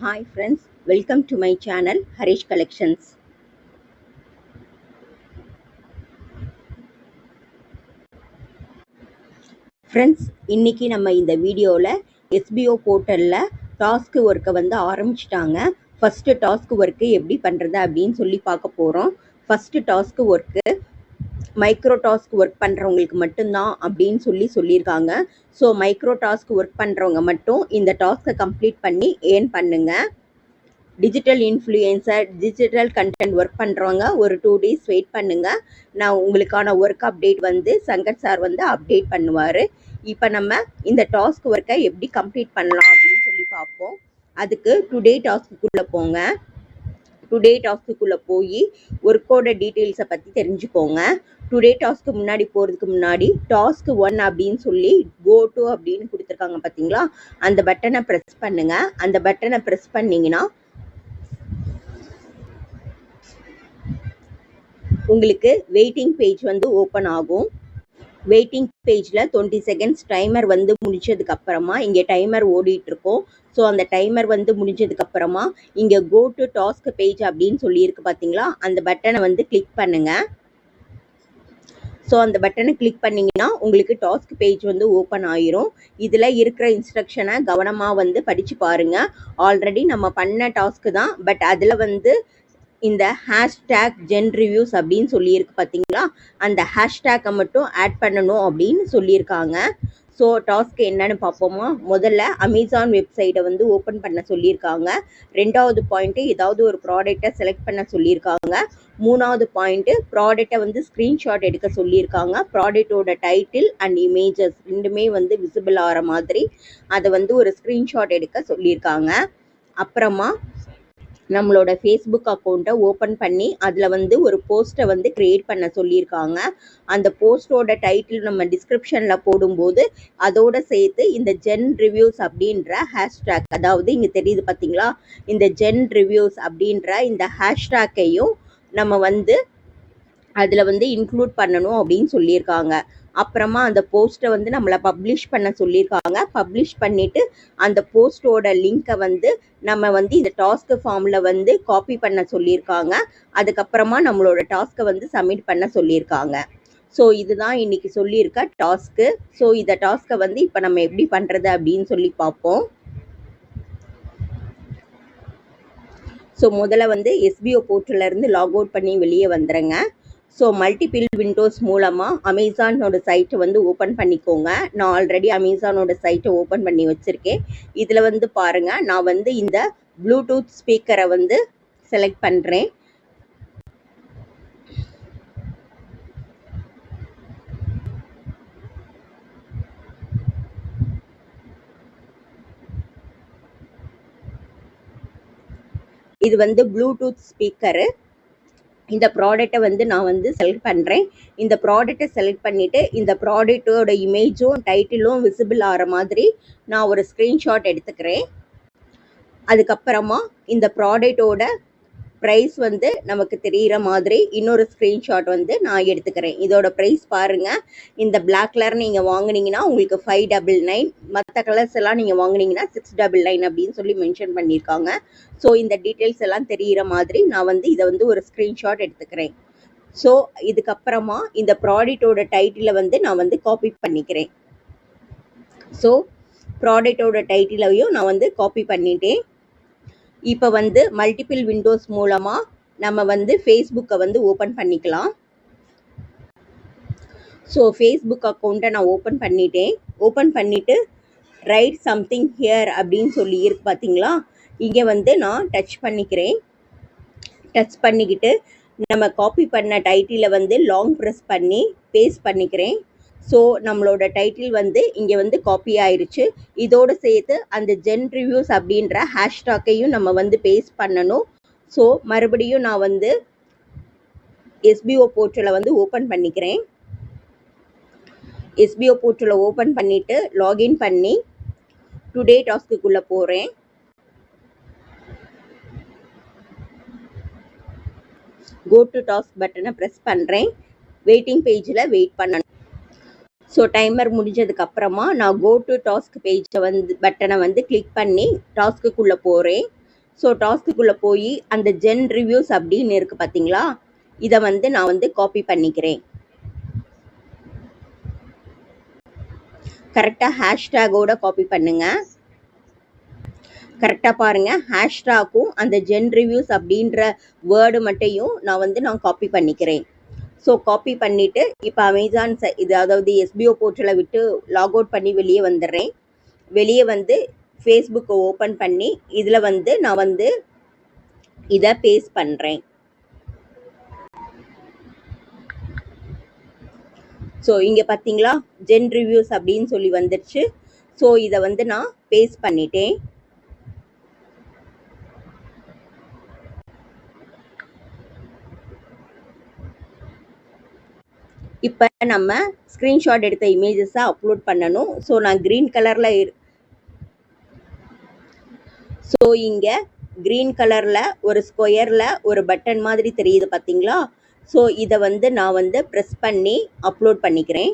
Hi friends, welcome to my channel Harish Collections. Friends, இன்னைக்கு நம்ம இந்த வீடியோவில் எஸ்பிஓ போர்ட்டலில் டாஸ்க் ஒர்க்கை வந்து ஆரம்பிச்சிட்டாங்க. ஃபஸ்ட்டு டாஸ்க் ஒர்க்கு எப்படி பண்ணுறது அப்படின்னு சொல்லி பார்க்க போகிறோம். First task work micro task work பண்ணுறவங்களுக்கு மட்டும்தான் அப்படின்னு சொல்லியிருக்காங்க. ஸோ மைக்ரோ டாஸ்க் ஒர்க் பண்ணுறவங்க மட்டும் இந்த டாஸ்க்கை கம்ப்ளீட் பண்ணி ஏர்ன் பண்ணுங்கள். Digital influencer, digital content work பண்ணுறவங்க ஒரு 2 days வெயிட் பண்ணுங்கள். நான் உங்களுக்கான ஒர்க் அப்டேட் வந்து சங்கர் சார் வந்து அப்டேட் பண்ணுவார். இப்போ நம்ம இந்த டாஸ்க் ஒர்க்கை எப்படி கம்ப்ளீட் பண்ணலாம் அப்படின்னு சொல்லி பார்ப்போம். அதுக்கு டுடே டாஸ்க்குள்ளே போங்க. டுடே டாஸ்க்குள்ளே போய் ஒர்க்கோட டீட்டெயில்ஸை பற்றி தெரிஞ்சுக்கோங்க. டுடே டாஸ்க்கு முன்னாடி போகிறதுக்கு முன்னாடி டாஸ்க் 1 அப்படின்னு சொல்லி கோ டு அப்படின்னு கொடுத்துருக்காங்க பார்த்தீங்களா, அந்த பட்டனை ப்ரெஸ் பண்ணுங்கள். அந்த பட்டனை ப்ரெஸ் பண்ணிங்கன்னா உங்களுக்கு வெயிட்டிங் பேஜ் வந்து ஓப்பன் ஆகும். வெயிட்டிங் பேஜில் 20 செகண்ட்ஸ் டைமர் வந்து முடிச்சதுக்கப்புறமா இங்கே டைமர் ஓடிட்டுருக்கோம். ஸோ அந்த டைமர் வந்து முடிஞ்சதுக்கப்புறமா இங்கே கோ டு டாஸ்க் பேஜ் அப்படின்னு சொல்லியிருக்கு பார்த்தீங்களா, அந்த பட்டனை வந்து கிளிக் பண்ணுங்கள். ஸோ அந்த பட்டனை கிளிக் பண்ணிங்கன்னா உங்களுக்கு டாஸ்க் பேஜ் வந்து ஓப்பன் ஆயிரும். இதில் இருக்கிற இன்ஸ்ட்ரக்ஷனை கவனமாக வந்து படித்து பாருங்கள். ஆல்ரெடி நம்ம பண்ண டாஸ்க்கு தான், பட் அதில் வந்து இந்த ஹேஷ்டேக் ஜென் ரிவ்யூஸ் அப்படின்னு சொல்லியிருக்கு பார்த்தீங்களா, அந்த ஹேஷ்டேக்கை மட்டும் ஆட் பண்ணணும் அப்படின்னு சொல்லியிருக்காங்க. ஸோ டாஸ்க் என்னன்னு பார்ப்போமா. முதல்ல அமேசான் வெப்சைட்டை வந்து ஓப்பன் பண்ண சொல்லியிருக்காங்க. 2வது பாயிண்ட்டு ஏதாவது ஒரு ப்ராடக்டை செலக்ட் பண்ண சொல்லியிருக்காங்க. 3வது பாயிண்ட்டு ப்ராடக்டை வந்து ஸ்க்ரீன்ஷாட் எடுக்க சொல்லியிருக்காங்க. ப்ராடக்டோட டைட்டில் அண்ட் இமேஜஸ் ரெண்டுமே வந்து விசிபிள் ஆகிற மாதிரி அதை வந்து ஒரு ஸ்க்ரீன்ஷாட் எடுக்க சொல்லியிருக்காங்க. அப்புறமா நம்மளோட ஃபேஸ்புக் அக்கௌண்ட்டை ஓப்பன் பண்ணி அதில் வந்து ஒரு போஸ்ட்டை வந்து க்ரியேட் பண்ண சொல்லியிருக்காங்க. அந்த போஸ்ட்டோட டைட்டில் நம்ம டிஸ்கிரிப்ஷனில் போடும்போது அதோடு சேர்த்து இந்த ஜென் ரிவ்யூஸ் அப்படின்ற ஹேஷ்டேக், அதாவது இங்கே தெரியுது பார்த்தீங்களா, இந்த ஜென் ரிவ்யூஸ் அப்படின்ற இந்த ஹேஷ்டேக்கையும் நம்ம வந்து அதில் வந்து இன்க்ளூட் பண்ணணும் அப்படின்னு சொல்லியிருக்காங்க. அப்புறமா அந்த போஸ்ட்டை வந்து நம்மளை பப்ளிஷ் பண்ண சொல்லியிருக்காங்க. பப்ளிஷ் பண்ணிவிட்டு அந்த போஸ்ட்டோட லிங்க்கை வந்து நம்ம வந்து இந்த டாஸ்க் ஃபார்மில் வந்து காப்பி பண்ண சொல்லியிருக்காங்க. அதுக்கப்புறமா நம்மளோட டாஸ்க்கை வந்து சப்மிட் பண்ண சொல்லியிருக்காங்க. ஸோ இதுதான் இன்றைக்கி சொல்லியிருக்க டாஸ்க்கு. ஸோ இந்த டாஸ்க்கை வந்து இப்போ நம்ம எப்படி பண்ணுறது அப்படின்னு சொல்லி பார்ப்போம். ஸோ முதல்ல வந்து எஸ்பிஓ போர்ட்டலேருந்து லாக் அவுட் பண்ணி வெளியே வந்துடுங்க. ஸோ மல்டிபிள் விண்டோஸ் மூலமாக அமேசானோட சைட்டை வந்து ஓப்பன் பண்ணிக்கோங்க. நான் ஆல்ரெடி அமேசானோட சைட்டை ஓப்பன் பண்ணி வச்சுருக்கேன். இதில் வந்து பாருங்கள், நான் வந்து இந்த ப்ளூடூத் ஸ்பீக்கரை வந்து செலக்ட் பண்ணுறேன். இது வந்து ப்ளூடூத் ஸ்பீக்கரு. இந்த ப்ராடக்டை வந்து நான் வந்து செலக்ட் பண்ணுறேன். இந்த ப்ராடக்டை செலக்ட் பண்ணிவிட்டு இந்த ப்ராடக்டோட இமேஜும் டைட்டிலும் விசிபிள் ஆகிற மாதிரி நான் ஒரு ஸ்க்ரீன்ஷாட் எடுத்துக்கிறேன். அதுக்கப்புறமா இந்த ப்ராடக்டோட ப்ரைஸ் வந்து நமக்கு தெரிகிற மாதிரி இன்னொரு ஸ்க்ரீன்ஷாட் வந்து நான் எடுத்துக்கிறேன். இதோட ப்ரைஸ் பாருங்கள். இந்த பிளாக் கலர் நீங்கள் வாங்கினீங்கன்னா உங்களுக்கு 599, மற்ற கலர்ஸ் எல்லாம் நீங்கள் வாங்கினீங்கன்னா 699 அப்படின்னு சொல்லி மென்ஷன் பண்ணியிருக்காங்க. ஸோ இந்த டீட்டெயில்ஸ் எல்லாம் தெரிகிற மாதிரி நான் வந்து இதை வந்து ஒரு ஸ்க்ரீன்ஷாட் எடுத்துக்கிறேன். ஸோ இதுக்கப்புறமா இந்த ப்ராடக்டோட டைட்டிலை வந்து நான் வந்து காப்பி பண்ணிக்கிறேன். ஸோ ப்ராடக்டோட டைட்டிலையும் நான் வந்து காப்பி பண்ணிட்டேன். இப்போ வந்து மல்டிபிள் விண்டோஸ் மூலமாக நம்ம வந்து ஃபேஸ்புக்கை வந்து ஓப்பன் பண்ணிக்கலாம். ஸோ ஃபேஸ்புக் அக்கௌண்ட்டை நான் ஓப்பன் பண்ணிட்டேன். ஓப்பன் பண்ணிவிட்டு ரைட் சம்திங் ஹியர் அப்படின்னு சொல்லி இருக்கு பார்த்தீங்களா, இங்கே வந்து நான் டச் பண்ணிக்கிறேன். டச் பண்ணிக்கிட்டு நம்ம காப்பி பண்ண டைட்டிலை வந்து லாங் ப்ரெஸ் பண்ணி பேஸ்ட் பண்ணிக்கிறேன். ஸோ நம்மளோட டைட்டில் வந்து இங்கே வந்து காப்பி ஆயிடுச்சு. இதோடு சேர்த்து அந்த ஜென் ரிவ்யூஸ் அப்படின்ற ஹேஷ்டாக்கையும் நம்ம வந்து பேஸ்ட் பண்ணணும். ஸோ மறுபடியும் நான் வந்து எஸ்பிஓ போர்ட்டலை வந்து ஓப்பன் பண்ணிக்கிறேன். எஸ்பிஓ போர்ட்டலை ஓப்பன் பண்ணிவிட்டு லாகின் பண்ணி டுடே டாஸ்க்குள்ளே போகிறேன். கோ டு டாஸ்க் பட்டனை ப்ரெஸ் பண்ணுறேன். வெயிட்டிங் பேஜில் வெயிட் பண்ணணும். ஸோ டைமர் முடிஞ்சதுக்கப்புறமா நான் கோ டு டாஸ்க் பேஜை வந்து பட்டனை வந்து கிளிக் பண்ணி டாஸ்க்குள்ளே போகிறேன். ஸோ டாஸ்க்குள்ளே போய் அந்த ஜென் ரிவ்யூஸ் அப்படின்னு இருக்குது பார்த்தீங்களா, இதை வந்து நான் வந்து காப்பி பண்ணிக்கிறேன். கரெக்டாக ஹேஷ்டேகோட காப்பி பண்ணுங்க. கரெக்டாக பாருங்கள், ஹேஷ்டேக்கும் அந்த ஜென் ரிவ்யூஸ் அப்படின்ற வேர்டு மட்டும் நான் காப்பி பண்ணிக்கிறேன். ஸோ காப்பி பண்ணிவிட்டு இப்போ அமேசான் இது அதாவது எஸ்பிஓ போர்ட்டலை விட்டு லாக் அவுட் பண்ணி வெளியே வந்துடுறேன். வெளியே வந்து ஃபேஸ்புக்கை ஓப்பன் பண்ணி இதில் வந்து நான் வந்து இதை பேஸ்ட் பண்ணுறேன். ஸோ இங்கே பார்த்தீங்களா ஜென் ரிவ்யூஸ் அப்படின்னு சொல்லி வந்துடுச்சு. ஸோ இதை வந்து நான் பேஸ்ட் பண்ணிட்டேன். இப்போ நம்ம ஸ்க்ரீன்ஷாட் எடுத்த இமேஜஸை அப்லோட் பண்ணணும். ஸோ நான் க்ரீன் கலரில் ஸோ இங்கே க்ரீன் கலரில் ஒரு ஸ்கொயரில் ஒரு பட்டன் மாதிரி தெரியுது பார்த்தீங்களா. ஸோ இதை வந்து நான் வந்து ப்ரெஸ் பண்ணி அப்லோட் பண்ணிக்கிறேன்.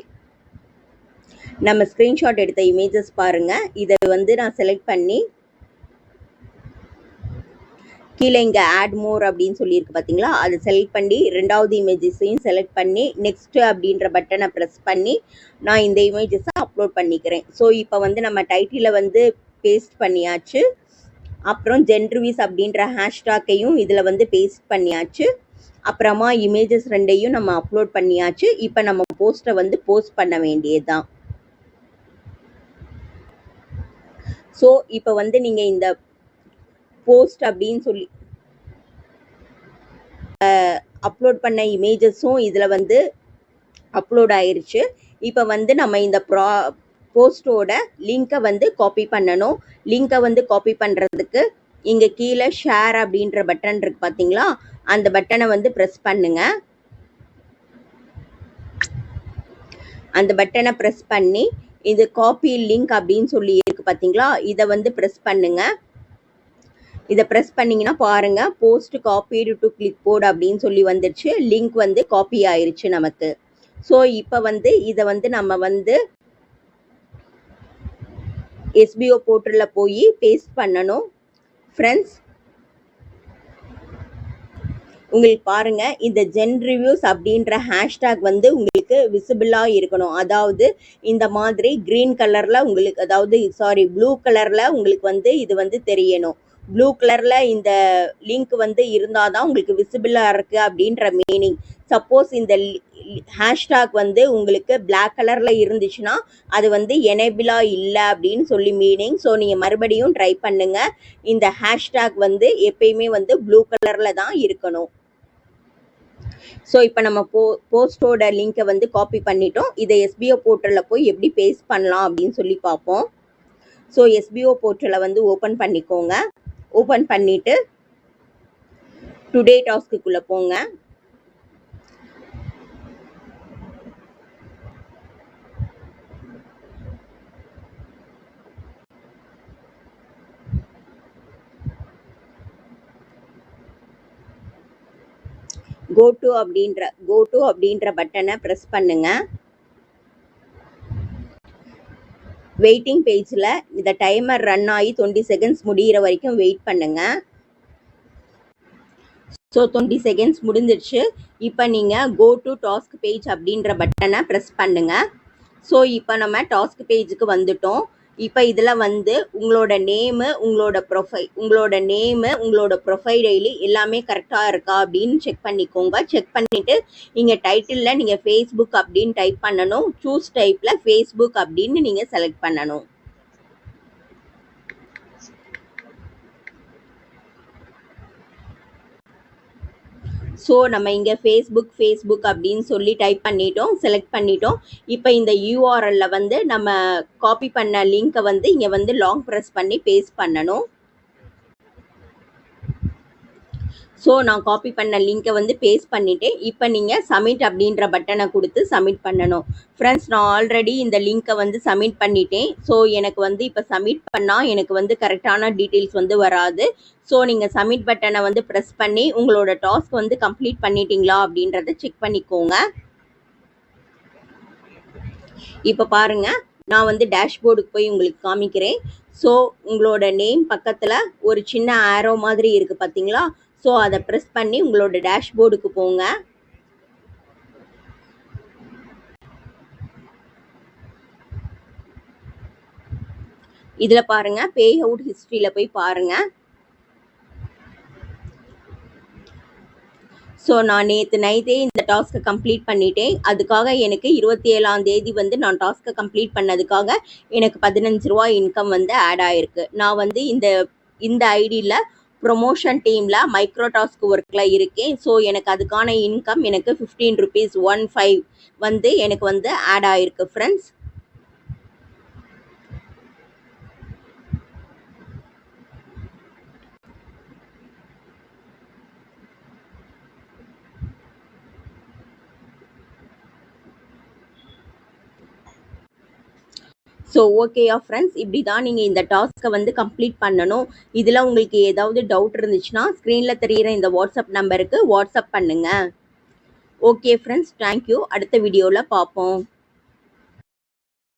நம்ம ஸ்க்ரீன்ஷாட் எடுத்த இமேஜஸ் பாருங்கள். இதை வந்து நான் செலக்ட் பண்ணி கீழே இங்கே ஆட் மோர் அப்படின்னு சொல்லியிருக்கு பார்த்தீங்களா, அதை செலக்ட் பண்ணி ரெண்டாவது இமேஜஸையும் செலக்ட் பண்ணி நெக்ஸ்ட்டு அப்படின்ற பட்டனை ப்ரெஸ் பண்ணி நான் இந்த இமேஜஸை அப்லோட் பண்ணிக்கிறேன். ஸோ இப்போ வந்து நம்ம டைட்டிலை வந்து பேஸ்ட் பண்ணியாச்சு. அப்புறம் ஜென் ரிவ்யூஸ் அப்படின்ற ஹேஷ்டாக்கையும் இதில் வந்து பேஸ்ட் பண்ணியாச்சு. அப்புறமா இமேஜஸ் ரெண்டையும் நம்ம அப்லோட் பண்ணியாச்சு. இப்போ நம்ம போஸ்ட்டை வந்து போஸ்ட் பண்ண வேண்டியது தான். ஸோ இப்போ வந்து நீங்கள் இந்த போஸ்ட் அப்படின்னு சொல்லி அப்லோட் பண்ண இமேஜஸும் இதில் வந்து அப்லோட் ஆயிருச்சு. இப்போ வந்து நம்ம இந்த போஸ்ட்டோட லிங்கை வந்து காப்பி பண்ணணும். லிங்கை வந்து காப்பி பண்ணுறதுக்கு இங்கே கீழே ஷேர் அப்படின்ற பட்டன் இருக்குது பார்த்தீங்களா, அந்த பட்டனை வந்து ப்ரெஸ் பண்ணுங்க. அந்த பட்டனை ப்ரெஸ் பண்ணி இது காப்பி லிங்க் அப்படின்னு சொல்லி இருக்கு பார்த்தீங்களா, இதை வந்து ப்ரெஸ் பண்ணுங்க. இதை ப்ரெஸ் பண்ணிங்கன்னா பாருங்கள், போஸ்ட் காப்பீடு டு கிளிக் போர்டு அப்படின்னு சொல்லி வந்துடுச்சு. லிங்க் வந்து காப்பி ஆயிடுச்சு நமக்கு. ஸோ இப்போ வந்து இதை வந்து நம்ம வந்து எஸ்பிஓ போர்ட்டலில் போய் பேஸ்ட் பண்ணணும். ஃப்ரெண்ட்ஸ் உங்களுக்கு பாருங்கள், இந்த ஜென் ரிவ்யூஸ் அப்படின்ற ஹேஷ்டேக் வந்து உங்களுக்கு விசிபிளாக இருக்கணும். அதாவது இந்த மாதிரி க்ரீன் கலரில் உங்களுக்கு ப்ளூ கலரில் உங்களுக்கு வந்து இது வந்து தெரியணும். ப்ளூ கலரில் இந்த லிங்க் வந்து இருந்தால் தான் உங்களுக்கு விசிபிளாக இருக்குது அப்படின்ற மீனிங். சப்போஸ் இந்த ஹேஷ்டாக் வந்து உங்களுக்கு பிளாக் கலரில் இருந்துச்சுன்னா அது வந்து எனேபிளாக இல்லை அப்படின்னு சொல்லி மீனிங். ஸோ நீங்கள் மறுபடியும் ட்ரை பண்ணுங்கள். இந்த ஹேஷ்டாக் வந்து எப்பயுமே வந்து ப்ளூ கலரில் தான் இருக்கணும். ஸோ இப்போ நம்ம போஸ்ட்டோட லிங்கை வந்து காப்பி பண்ணிட்டோம். இதை எஸ்பிஓ போர்ட்டலில் போய் எப்படி பேஸ்ட் பண்ணலாம் அப்படின்னு சொல்லி பார்ப்போம். ஸோ எஸ்பிஓ போர்ட்டலை வந்து ஓப்பன் பண்ணிக்கோங்க. ஓப்பன் பண்ணிவிட்டு டுடே டாஸ்க்குள்ளே போங்க. கோ டு அப்படின்ற பட்டனை ப்ரெஸ் பண்ணுங்க. வெயிட்டிங் பேஜில் இந்த டைமர் ரன் ஆகி 20 செகண்ட்ஸ் முடிகிற வரைக்கும் வெயிட் பண்ணுங்க. ஸோ 20 செகண்ட்ஸ் முடிஞ்சிடுச்சு. இப்போ நீங்கள் கோ டு டாஸ்க் பேஜ் அப்படின்ற பட்டனை ப்ரெஸ் பண்ணுங்க. ஸோ இப்போ நம்ம டாஸ்க் பேஜுக்கு வந்துட்டோம். இப்போ இதில் வந்து உங்களோட நேமு, உங்களோட ப்ரொஃபைல் டெய்லி எல்லாமே கரெக்டாக இருக்கா அப்படின்னு செக் பண்ணிக்கோங்க. செக் பண்ணிவிட்டு இங்கே டைட்டிலில் நீங்கள் ஃபேஸ்புக் அப்படின்னு டைப் பண்ணணும். சூஸ் டைப்பில் ஃபேஸ்புக் அப்படின்னு நீங்கள் செலக்ட் பண்ணணும். ஸோ நம்ம இங்கே ஃபேஸ்புக் அப்படின்னு சொல்லி டைப் பண்ணிட்டோம், செலக்ட் பண்ணிட்டோம். இப்போ இந்த யூஆர்எல்ல வந்து நம்ம காப்பி பண்ண லிங்க்கை வந்து இங்கே வந்து லாங் ப்ரெஸ் பண்ணி பேஸ்ட் பண்ணணும். ஸோ நான் காப்பி பண்ண லிங்க்கை வந்து பேஸ்ட் பண்ணிவிட்டேன். இப்போ நீங்கள் சப்மிட் அப்படின்ற பட்டனை கொடுத்து சப்மிட் பண்ணணும். ஃப்ரெண்ட்ஸ் நான் ஆல்ரெடி இந்த லிங்க்கை வந்து சப்மிட் பண்ணிட்டேன். ஸோ எனக்கு வந்து இப்போ சப்மிட் பண்ணால் எனக்கு வந்து கரெக்டான டீட்டெயில்ஸ் வந்து வராது. ஸோ நீங்கள் சப்மிட் பட்டனை வந்து ப்ரெஸ் பண்ணி உங்களோட டாஸ்க் வந்து கம்ப்ளீட் பண்ணிட்டீங்களா அப்படின்றத செக் பண்ணிக்கோங்க. இப்போ பாருங்கள், நான் வந்து டேஷ்போர்டுக்கு போய் உங்களுக்கு காமிக்கிறேன். ஸோ உங்களோட நேம் பக்கத்தில் ஒரு சின்ன ஆரோ மாதிரி இருக்குது பார்த்தீங்களா? ஸோ அதை ப்ரெஸ் பண்ணி உங்களோட டேஷ்போர்டுக்கு போங்க. இதில் பாருங்கள், பே அவுட் ஹிஸ்ட்ரியில் போய் பாருங்கள். ஸோ நான் நேற்று நைட்டே இந்த டாஸ்க்கை கம்ப்ளீட் பண்ணிட்டேன். அதுக்காக எனக்கு 27ஆம் தேதி வந்து நான் டாஸ்க்கை கம்ப்ளீட் பண்ணதுக்காக எனக்கு 15 ரூபா இன்கம் வந்து ஆட் ஆகிருக்கு. நான் வந்து இந்த ஐடியில் ப்ரொமோஷன் டீமில் மைக்ரோ டாஸ்க் ஒர்க்கில் இருக்கேன். ஸோ எனக்கு அதுக்கான இன்கம் எனக்கு 15 rupees 15 வந்து எனக்கு வந்து ஆட் ஆகிருக்கு ஃப்ரெண்ட்ஸ். ஸோ ஓகேயா ஃப்ரெண்ட்ஸ், இப்படி தான் நீங்கள் இந்த டாஸ்க்கை வந்து கம்ப்ளீட் பண்ணணும். இதில் உங்களுக்கு ஏதாவது டவுட் இருந்துச்சுன்னா ஸ்க்ரீனில் தெரிகிற இந்த வாட்ஸ்அப் நம்பருக்கு வாட்ஸ்அப் பண்ணுங்கள். Okay friends, thank you. அடுத்த வீடியோவில் பார்ப்போம்.